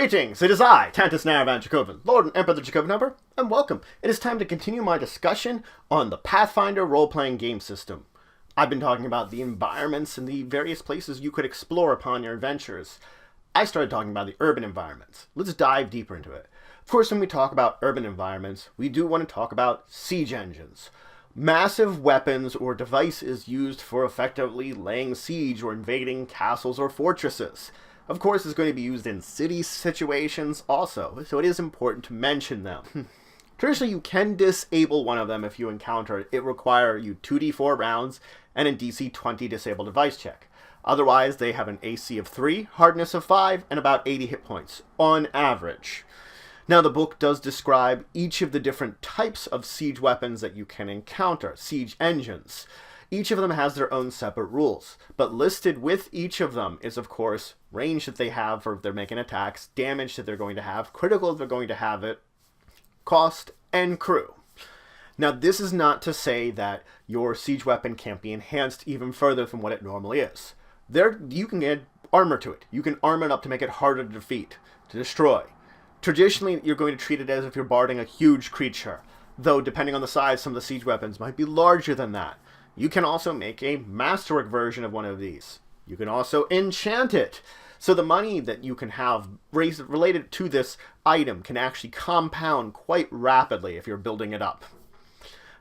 Greetings, it is I, Tantus Naravan Dracovin, Lord and Emperor of the Dracovin Empire, and welcome. It is time to continue my discussion on the Pathfinder role-playing game system. I've been talking about the environments and the various places you could explore upon your adventures. I started talking about the urban environments. Let's dive deeper into it. Of course, when we talk about urban environments, we do want to talk about siege engines. Massive weapons or devices used for effectively laying siege or invading castles or fortresses. Of course, it's going to be used in city situations also, so it is important to mention them. Traditionally, you can disable one of them if you encounter it. It requires you 2d4 rounds and a DC 20 disable device check. Otherwise, they have an AC of 3, hardness of 5, and about 80 hit points, on average. Now, the book does describe each of the different types of siege weapons that you can encounter, siege engines. Each of them has their own separate rules, but listed with each of them is, of course, range that they have for if they're making attacks, damage that they're going to have, critical if they're going to have it, cost, and crew. Now, this is not to say that your siege weapon can't be enhanced even further from what it normally is. You can add armor to it. You can arm it up to make it harder to defeat, to destroy. Traditionally, you're going to treat it as if you're barding a huge creature, though depending on the size, some of the siege weapons might be larger than that. You can also make a masterwork version of one of these. You can also enchant it. So the money that you can have related to this item can actually compound quite rapidly if you're building it up.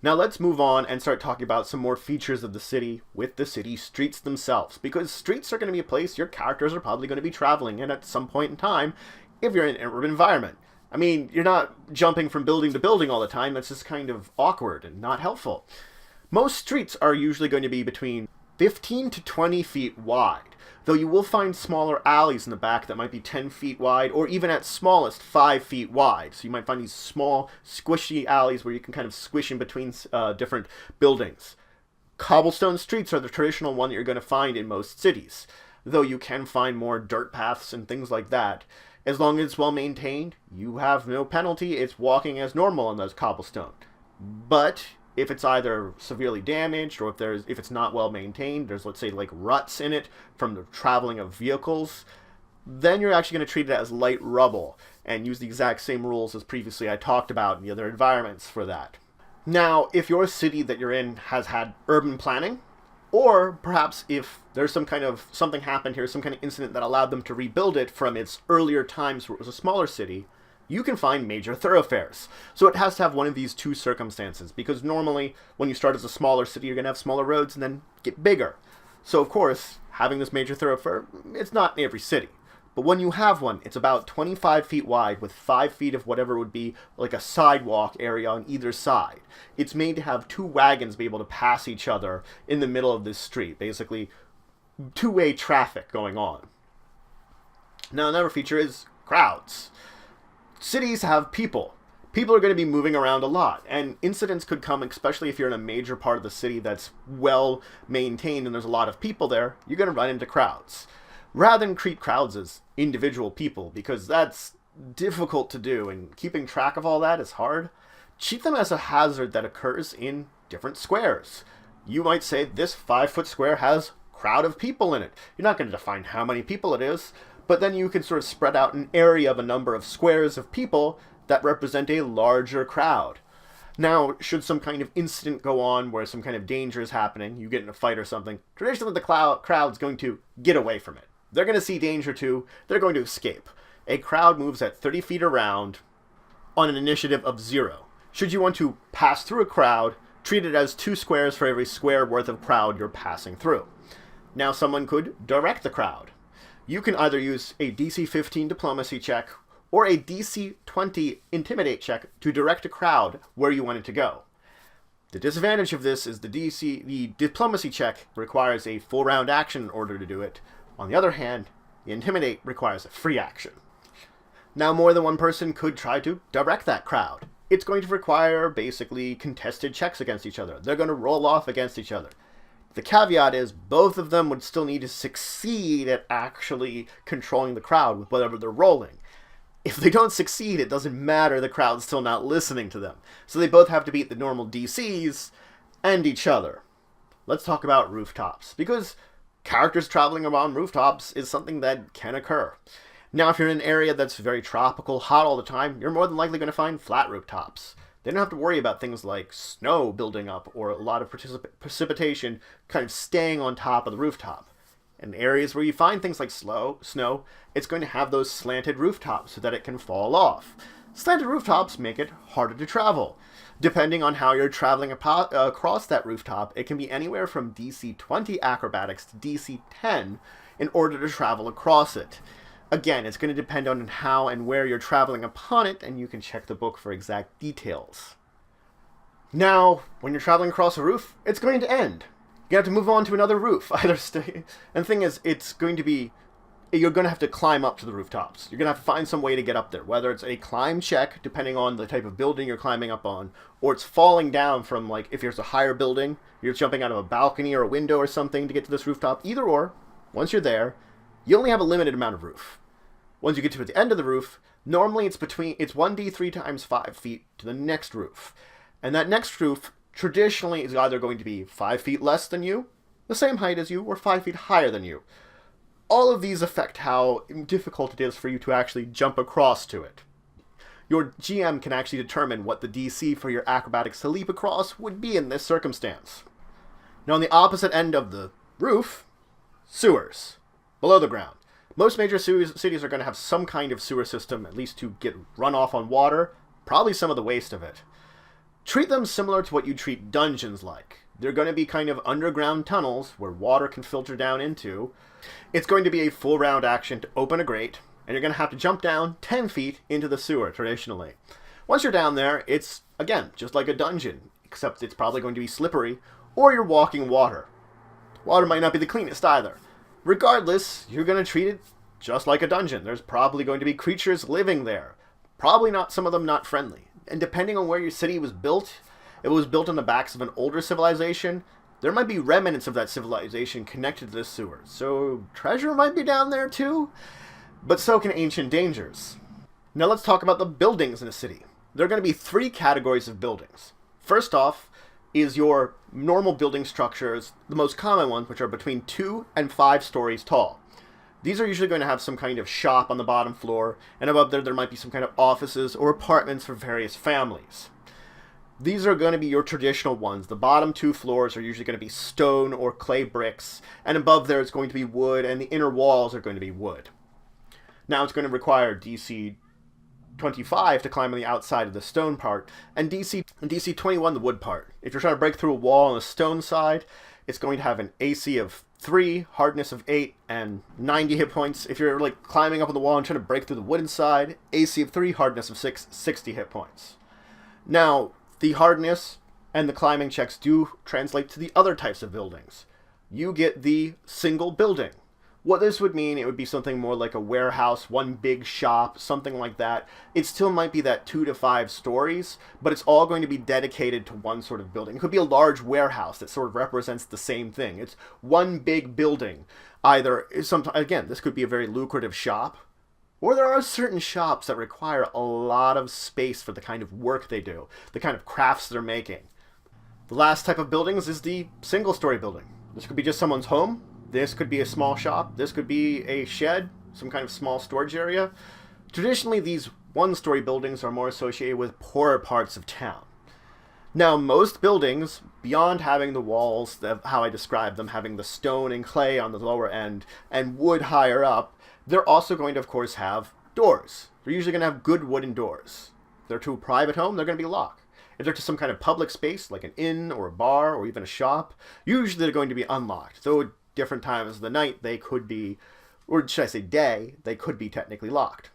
Now let's move on and start talking about some more features of the city with the city streets themselves. Because streets are going to be a place your characters are probably going to be traveling in at some point in time if you're in an urban environment. I mean, you're not jumping from building to building all the time. That's just kind of awkward and not helpful. Most streets are usually going to be between 15 to 20 feet wide, though you will find smaller alleys in the back that might be 10 feet wide, or even at smallest 5 feet wide. So you might find these small, squishy alleys where you can kind of squish in between different buildings. Cobblestone streets are the traditional one that you're going to find in most cities, though you can find more dirt paths and things like that. As long as it's well maintained, you have no penalty. It's walking as normal on those cobblestone. But if it's either severely damaged or if it's not well maintained, there's, let's say, like ruts in it from the traveling of vehicles, then you're actually going to treat it as light rubble and use the exact same rules as previously I talked about in the other environments for that. Now, if your city that you're in has had urban planning, or perhaps if there's something happened here, some kind of incident that allowed them to rebuild it from its earlier times where it was a smaller city, you can find major thoroughfares. So it has to have one of these two circumstances, because normally when you start as a smaller city, you're going to have smaller roads and then get bigger. So of course, having this major thoroughfare, it's not in every city. But when you have one, it's about 25 feet wide with 5 feet of whatever would be like a sidewalk area on either side. It's made to have two wagons be able to pass each other in the middle of this street. Basically, two-way traffic going on. Now another feature is crowds. Cities have people. People are going to be moving around a lot, and incidents could come, especially if you're in a major part of the city that's well maintained and there's a lot of people there, you're going to run into crowds. Rather than treat crowds as individual people, because that's difficult to do, and keeping track of all that is hard, treat them as a hazard that occurs in different squares. You might say this 5-foot square has a crowd of people in it. You're not going to define how many people it is, but then you can sort of spread out an area of a number of squares of people that represent a larger crowd. Now, should some kind of incident go on where some kind of danger is happening, you get in a fight or something, traditionally the crowd's going to get away from it. They're going to see danger too, they're going to escape. A crowd moves at 30 feet around on an initiative of 0. Should you want to pass through a crowd, treat it as 2 squares for every square worth of crowd you're passing through. Now someone could direct the crowd. You can either use a DC 15 diplomacy check or a DC 20 intimidate check to direct a crowd where you want it to go. The disadvantage of this is the diplomacy check requires a full round action in order to do it. On the other hand, the intimidate requires a free action. Now more than one person could try to direct that crowd. It's going to require basically contested checks against each other. They're going to roll off against each other. The caveat is both of them would still need to succeed at actually controlling the crowd with whatever they're rolling. If they don't succeed, it doesn't matter, the crowd's still not listening to them. So they both have to beat the normal DCs and each other. Let's talk about rooftops, because characters traveling around rooftops is something that can occur. Now, if you're in an area that's very tropical, hot all the time, you're more than likely going to find flat rooftops. They don't have to worry about things like snow building up or a lot of precipitation kind of staying on top of the rooftop. In areas where you find things like snow, it's going to have those slanted rooftops so that it can fall off. Slanted rooftops make it harder to travel. Depending on how you're traveling across that rooftop, it can be anywhere from DC 20 acrobatics to DC 10 in order to travel across it. Again, it's going to depend on how and where you're traveling upon it, and you can check the book for exact details. Now, when you're traveling across a roof, it's going to end. You have to move on to another roof. And the thing is, you're going to have to climb up to the rooftops. You're going to have to find some way to get up there, whether it's a climb check, depending on the type of building you're climbing up on, or it's falling down from, like, if there's a higher building, you're jumping out of a balcony or a window or something to get to this rooftop. Either or, once you're there, you only have a limited amount of roof. Once you get to the end of the roof, normally it's 1d3 times 5 feet to the next roof. And that next roof traditionally is either going to be 5 feet less than you, the same height as you, or 5 feet higher than you. All of these affect how difficult it is for you to actually jump across to it. Your GM can actually determine what the DC for your acrobatics to leap across would be in this circumstance. Now, on the opposite end of the roof, sewers, below the ground. Most major cities are going to have some kind of sewer system, at least to get runoff on water, probably some of the waste of it. Treat them similar to what you treat dungeons like. They're going to be kind of underground tunnels where water can filter down into. It's going to be a full round action to open a grate, and you're going to have to jump down 10 feet into the sewer traditionally. Once you're down there, it's, again, just like a dungeon, except it's probably going to be slippery, or you're walking water. Water might not be the cleanest either. Regardless, you're going to treat it just like a dungeon. There's probably going to be creatures living there. Probably not, some of them not friendly. And depending on where your city was built, if it was built on the backs of an older civilization, there might be remnants of that civilization connected to this sewer. So treasure might be down there too, but so can ancient dangers. Now let's talk about the buildings in a city. There are going to be 3 categories of buildings. First off is your normal building structures, the most common ones, which are between 2 and 5 stories tall. These are usually going to have some kind of shop on the bottom floor, and above there might be some kind of offices or apartments for various families. These are going to be your traditional ones. The bottom 2 floors are usually going to be stone or clay bricks, and above there it's going to be wood, and the inner walls are going to be wood. Now it's going to require DC 25 to climb on the outside of the stone part, and DC 21 the wood part. If you're trying to break through a wall on the stone side, it's going to have an AC of 3, hardness of 8, and 90 hit points. If you're like climbing up on the wall and trying to break through the wooden side, AC of 3, hardness of 6, 60 hit points. Now, the hardness and the climbing checks do translate to the other types of buildings. You get the single building. What this would mean, it would be something more like a warehouse, one big shop, something like that. It still might be that 2 to 5 stories, but it's all going to be dedicated to one sort of building. It could be a large warehouse that sort of represents the same thing. It's one big building. Again, this could be a very lucrative shop, or there are certain shops that require a lot of space for the kind of work they do, the kind of crafts they're making. The last type of buildings is the single-story building. This could be just someone's home. This could be a small shop. This could be a shed, some kind of small storage area. Traditionally, these one-story buildings are more associated with poorer parts of town. Now, most buildings, beyond having the walls, how I described them, having the stone and clay on the lower end and wood higher up, they're also going to, of course, have doors. They're usually going to have good wooden doors. If they're to a private home, they're going to be locked. If they're to some kind of public space, like an inn or a bar or even a shop, usually they're going to be unlocked, though at different times of the night they could be, or should I say day, they could be technically locked.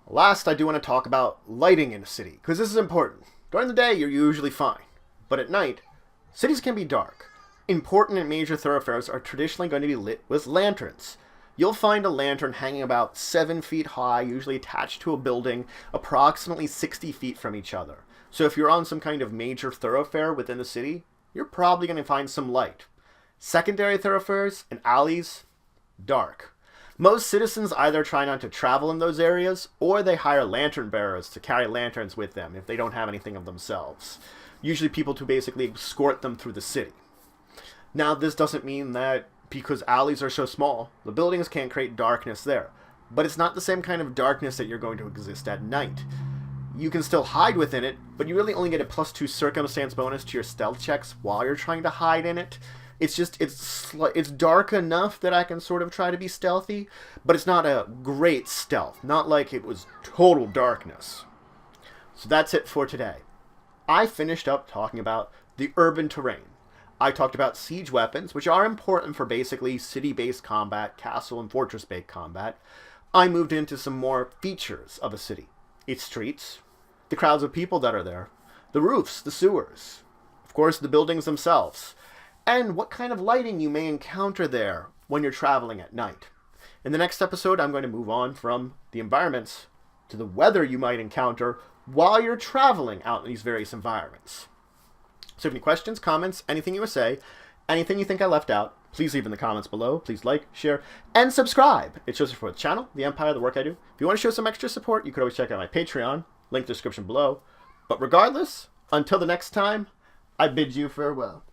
Last, I do want to talk about lighting in a city, because this is important. During the day, you're usually fine, but at night, cities can be dark. Important and major thoroughfares are traditionally going to be lit with lanterns. You'll find a lantern hanging about 7 feet high, usually attached to a building, approximately 60 feet from each other. So if you're on some kind of major thoroughfare within the city, you're probably going to find some light. Secondary thoroughfares and alleys, dark. Most citizens either try not to travel in those areas, or they hire lantern bearers to carry lanterns with them if they don't have anything of themselves. Usually people to basically escort them through the city. Now, this doesn't mean that because alleys are so small, the buildings can't create darkness there. but it's not the same kind of darkness that you're going to exist at night. You can still hide within it, but you really only get a +2 circumstance bonus to your stealth checks while you're trying to hide in it. It's dark enough that I can sort of try to be stealthy, but it's not a great stealth. Not like it was total darkness. So that's it for today. I finished up talking about the urban terrain. I talked about siege weapons, which are important for basically city-based combat, castle and fortress-based combat. I moved into some more features of a city. Its streets, the crowds of people that are there, the roofs, the sewers, of course the buildings themselves, and what kind of lighting you may encounter there when you're traveling at night. In the next episode, I'm going to move on from the environments to the weather you might encounter while you're traveling out in these various environments. So if you have any questions, comments, anything you would say, anything you think I left out, please leave in the comments below. Please like, share, and subscribe. It shows support the channel, the empire, the work I do. If you want to show some extra support, you could always check out my Patreon, link in the description below. But regardless, until the next time, I bid you farewell.